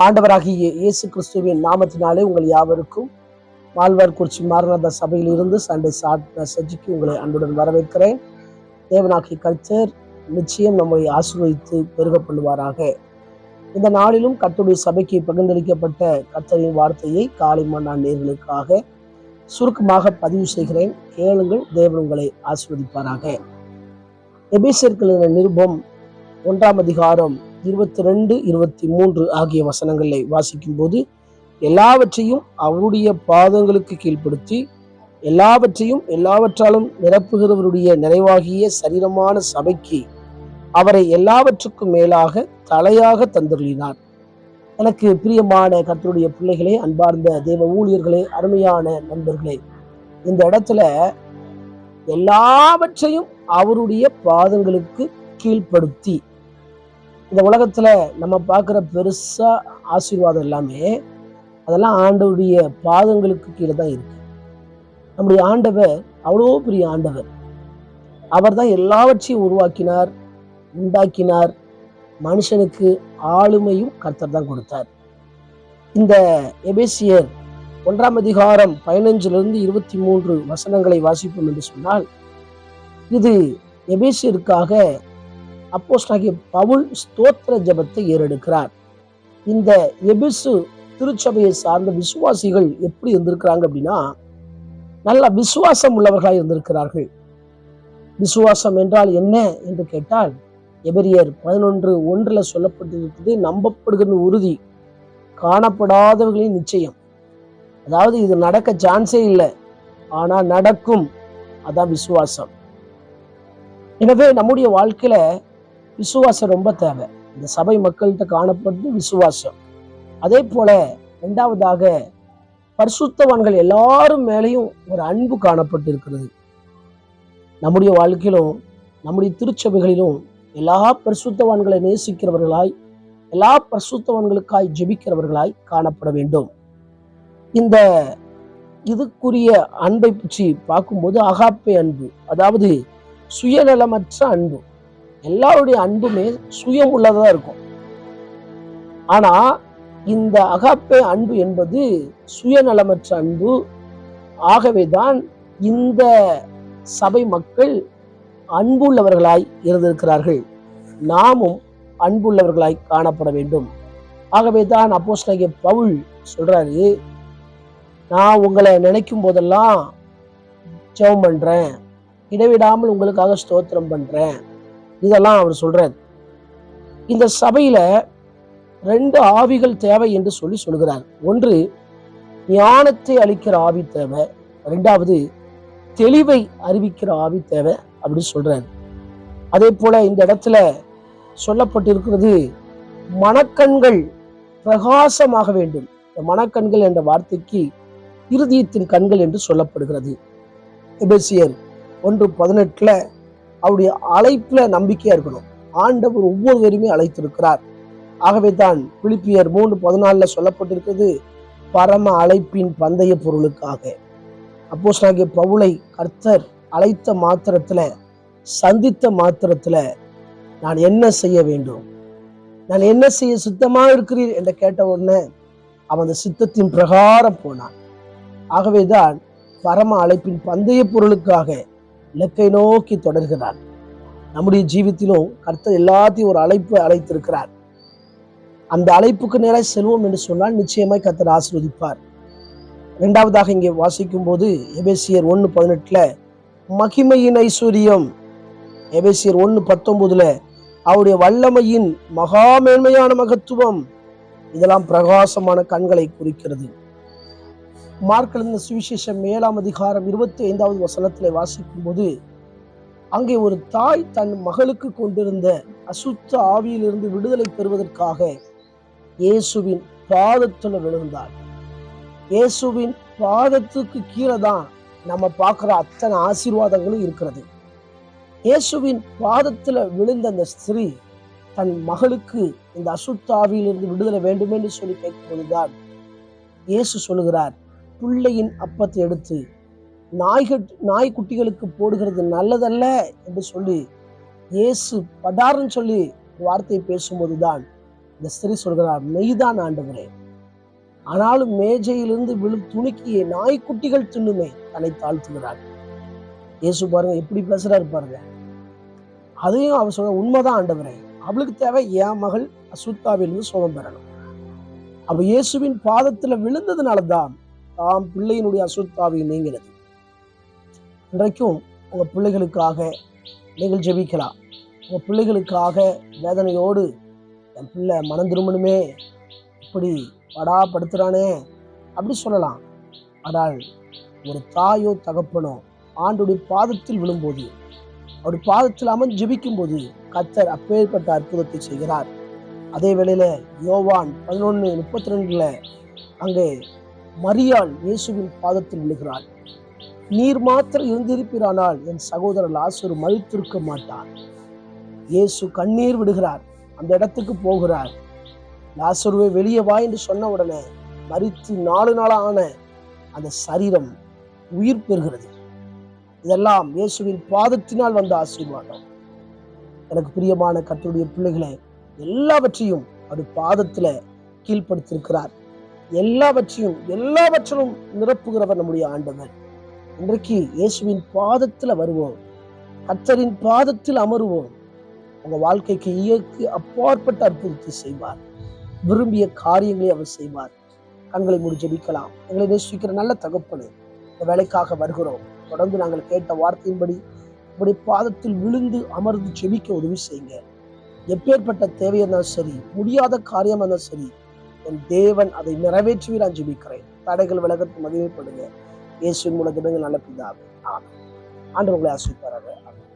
ஆண்டவராகிய இயேசு கிறிஸ்துவின் நாமத்தினாலே உங்கள் யாவருக்கும் மால்வார்குறிச்சி மாரநாத சபையில் இருந்து சண்டே மெசேஜுக்கு உங்களை அன்புடன் வரவேற்கிறேன். தேவனாகிய கர்த்தர் நிச்சயம் நம்மை ஆசீர்வதித்து பெருக பண்ணுவாராக. இந்த நாளிலும் கர்த்தருடைய சபைக்கு பகிர்ந்தளிக்கப்பட்ட கர்த்தரின் வார்த்தையை காலை மன்னா நேர்களுக்காக சுருக்கமாக பதிவு செய்கிறேன். கேளுங்கள், தேவன் உங்களை ஆசீர்வதிப்பாராக. எபேசியர்கள் நிருபம் 1ஆம் அதிகாரம் 22, 23 ஆகிய வசனங்களை வாசிக்கும் போது, எல்லாவற்றையும் அவருடைய பாதங்களுக்கு கீழ்ப்படுத்தி எல்லாவற்றாலும் நிரப்புகிறவருடைய நிறைவாகிய சரீரமான சபைக்கு அவரை எல்லாவற்றுக்கும் மேலாக தலையாக தந்தருளினார். எனக்கு பிரியமான கர்த்தருடைய பிள்ளைகளே, அன்பார்ந்த தேவ ஊழியர்களே, அருமையான நண்பர்களே, இந்த இடத்துல எல்லாவற்றையும் அவருடைய பாதங்களுக்கு கீழ்ப்படுத்தி, இந்த உலகத்துல நம்ம பார்க்குற பெருசா ஆசீர்வாதம் எல்லாமே அதெல்லாம் ஆண்டவருடைய பாதங்களுக்கு கீழே தான் இருக்கு. நம்முடைய ஆண்டவர் அவ்வளோ பெரிய ஆண்டவர். அவர் தான் எல்லாவற்றையும் உருவாக்கினார், உண்டாக்கினார். மனுஷனுக்கு ஆளுமையும் கர்த்தர் தான் கொடுத்தார். இந்த எபேசியர் 1ஆம் அதிகாரம் 15 23 வசனங்களை வாசிப்போம் என்று சொன்னால், இது எபேசியருக்காக அப்போஸ்தலனாகிய பவுல் ஸ்தோத்திர ஜெபத்தை ஏறெடுக்கிறார். இந்த எபேசு திருச்சபையை சார்ந்த விசுவாசிகள் எப்படி இருந்திருக்கிறாங்க அப்படின்னா, நல்ல விசுவாசம் உள்ளவர்களாக இருந்திருக்கிறார்கள். விசுவாசம் என்றால் என்ன என்று கேட்டால், எபிரியர் 11:1 சொல்லப்பட்டிருக்கிறது, நம்பப்படுகிற உறுதி, காணப்படாதவர்களின் நிச்சயம். அதாவது இது நடக்க சான்ஸே இல்லை, ஆனா நடக்கும். அதான் விசுவாசம். எனவே நம்முடைய வாழ்க்கையில விசுவாசம் ரொம்ப தேவை. இந்த சபை மக்கள்கிட்ட காணப்படுது விசுவாசம். அதே போல இரண்டாவதாக பரிசுத்தவான்கள் எல்லாரும் மேலேயும் ஒரு அன்பு காணப்பட்டு இருக்கிறது. நம்முடைய வாழ்க்கையிலும் நம்முடைய திருச்சபைகளிலும் எல்லா பரிசுத்தவான்களை நேசிக்கிறவர்களாய், எல்லா பரிசுத்தவான்களுக்காய் ஜெபிக்கிறவர்களாய் காணப்பட வேண்டும். இந்த இதுக்குரிய அன்பை பற்றி பார்க்கும்போது அகாப்பே அன்பு, அதாவது சுயநலமற்ற அன்பு. எல்லாருடைய அன்புமே சுயம் உள்ளதா இருக்கும். ஆனா இந்த அகாப்பே அன்பு என்பது சுயநலமற்ற அன்பு. ஆகவேதான் இந்த சபை மக்கள் அன்புள்ளவர்களாய் இருந்திருக்கிறார்கள். நாமும் அன்புள்ளவர்களாய் காணப்பட வேண்டும். ஆகவேதான் அப்போஸ்தலனாகிய பவுல் சொல்றாரு, நான் உங்களை நினைக்கும் போதெல்லாம் ஜெபம் பண்றேன், இடைவிடாமல் உங்களுக்காக ஸ்தோத்திரம் பண்றேன். இதெல்லாம் அவர் சொல்றார். இந்த சபையில 2 ஆவிகள் தேவை என்று சொல்லுகிறார். ஒன்று ஞானத்தை அளிக்கிற ஆவி தேவை, 2வது தெளிவை அறிவிக்கிற ஆவி தேவை அப்படி சொல்றார். அதே போல இந்த இடத்துல சொல்லப்பட்டிருக்கிறது, மனக்கண்கள் பிரகாசமாக வேண்டும். இந்த மனக்கண்கள் என்ற வார்த்தைக்கு இருதயத்தின் கண்கள் என்று சொல்லப்படுகிறது. எபேசியர் 1:18 அவருடைய அழைப்புல நம்பிக்கையா இருக்கணும். ஆண்டவர் ஒவ்வொருவருமே அழைத்திருக்கிறார். ஆகவே தான் பிலிப்பியர் 3:14 சொல்லப்பட்டிருக்கிறது, பரம அழைப்பின் பந்தய பொருளுக்காக. அப்போஸ்தலனாகிய பவுலை கர்த்தர் அழைத்த மாத்திரத்துல, சந்தித்த மாத்திரத்துல, நான் என்ன செய்ய வேண்டும், நான் என்ன செய்ய சித்தமா இருக்கிறீர் என்று கேட்ட உடனே அவன் அந்த சித்தத்தின் பிரகாரம் போனான். ஆகவேதான் பரம அழைப்பின் பந்தய பொருளுக்காக இலக்கை நோக்கி தொடர்கிறார். நம்முடைய ஜீவித்திலும் கர்த்தர் எல்லாத்தையும் ஒரு அழைப்பு அழைத்திருக்கிறார். அந்த அழைப்புக்கு நேராக செல்வோம் என்று சொன்னால் நிச்சயமாய் கர்த்தர் ஆசீர்வதிப்பார். இரண்டாவதாக இங்கே வாசிக்கும் போது எபேசியர் 1:18 மகிமையின் ஐஸ்வர்யம், எபேசியர் 1:19 அவருடைய வல்லமையின் மகா மேன்மையான மகத்துவம், இதெல்லாம் பிரகாசமான கண்களை குறிக்கிறது. மார்க் எழுதின சுவிசேஷம் 7ஆம் அதிகாரம் 25வது வசனத்திலே வாசிக்கும் போது, அங்கே ஒரு தாய் தன் மகளுக்கு கொண்டிருந்த அசுத்த ஆவியிலிருந்து விடுதலை பெறுவதற்காக இயேசுவின் பாதத்துல விழுந்தாள். இயேசுவின் பாதத்துக்கு கீழே தான் நம்ம பார்க்கிற அத்தனை ஆசீர்வாதங்களும் இருக்கிறது. இயேசுவின் பாதத்துல விழுந்த அந்த ஸ்திரீ தன் மகளுக்கு இந்த அசுத்த ஆவியிலிருந்து விடுதலை வேண்டும் என்று சொல்லி கேட்கும்போதுதான் இயேசு சொல்லுகிறார், பிள்ளையின் அப்பத்தை எடுத்து நாய்க்குட்டிகளுக்கு போடுகிறது நல்லதல்ல என்று சொல்லி இயேசு படார்ன்னு சொல்லி வார்த்தையை பேசும்போதுதான் இந்த ஸ்திரீ சொல்கிறார், மெய்தான் ஆண்டவரே, ஆனாலும் மேஜையிலிருந்து விழும் துணிக்கியை நாய்க்குட்டிகள் தின்னுமே. தன்னை தாழ்த்துகிறார். இயேசு பாருங்க எப்படி பேசுறாரு பாருங்க. அதையும் அவர் சொல்ற, உண்மைதான் ஆண்டவரே, அவளுக்கு தேவை என் மகள் அசுத்தாவிலிருந்து சுகம் பெறணும். அவ இயேசுவின் பாதத்துல விழுந்ததுனாலதான் தாம் பிள்ளையினுடைய அசுத்தாவி நீங்கிறது. இன்றைக்கும் உங்க பிள்ளைகளுக்காக நீங்கள் ஜெபிக்கலாம். உங்க பிள்ளைகளுக்காக வேதனையோடு, என் பிள்ளை மனம் திரும்பணுமே, இப்படி படாப்படுத்துறானே அப்படி சொல்லலாம். ஆனால் ஒரு தாயோ தகப்பனோ ஆண்டுடைய பாதத்தில் விழும்போது, அவருடைய பாதத்தில் அமர்ந்து ஜெபிக்கும் போது கர்த்தர் அப்பேற்பட்ட அற்புதத்தை செய்கிறார். அதே வேளையில யோவான் 11:32 அங்கே மரியாள் இயேசுவின் பாதத்தில் விழுகிறாள். நீர் மாத்திரம் இருந்திருப்பீரானால் என் சகோதரர் லாசரு மரித்திருக்க மாட்டார். இயேசு கண்ணீர் விடுகிறார். அந்த இடத்துக்கு போகிறார். லாசருவை வெளியே வா என்று சொன்ன உடனே மரித்து 4 நாளான அந்த சரீரம் உயிர் பெறுகிறது. இதெல்லாம் இயேசுவின் பாதத்தினால் வந்த ஆசீர்வாதம். எனக்கு பிரியமான கர்த்தருடைய பிள்ளைகளே, எல்லாவற்றையும் அவர் பாதத்துல கீழ்ப்படுத்திருக்கிறார். எல்லாவற்றிலும் நிரப்புகிறவர் நம்முடைய ஆண்டவர். இன்றைக்கு இயேசுவின் பாதத்துல வருவோம், கர்த்தரின் பாதத்தில் அமருவோம். உங்க வாழ்க்கைக்கு இயற்கை அப்பாற்பட்ட அற்புதத்தை செய்வார். விரும்பிய காரியங்களை அவர் செய்வார். கண்களை மூடி ஜெபிக்கலாம். எங்களை நேசிக்கிற நல்ல தகப்பனே, இந்த வேலைக்காக வருகிறோம். தொடர்ந்து நாங்கள் கேட்ட வார்த்தையின்படி உங்களுடைய பாதத்தில் விழுந்து அமர்ந்து ஜெபிக்க உதவி செய்யுங்க. எப்பேற்பட்ட தேவையா இருந்தாலும் சரி, முடியாத காரியமா இருந்தாலும் சரி, என் தேவன் அதை நிறைவேற்றி நான் ஜெபிக்கிறேன். தடைகள் விலகத்து மகிமைப்படுங்க. இயேசுவின் மூலம் ஜெபங்கள் நல்ல பிதாவே. ஆமென். ஆண்டவர் உங்களை ஆசீர்வதிப்பாராக. ஆமென்.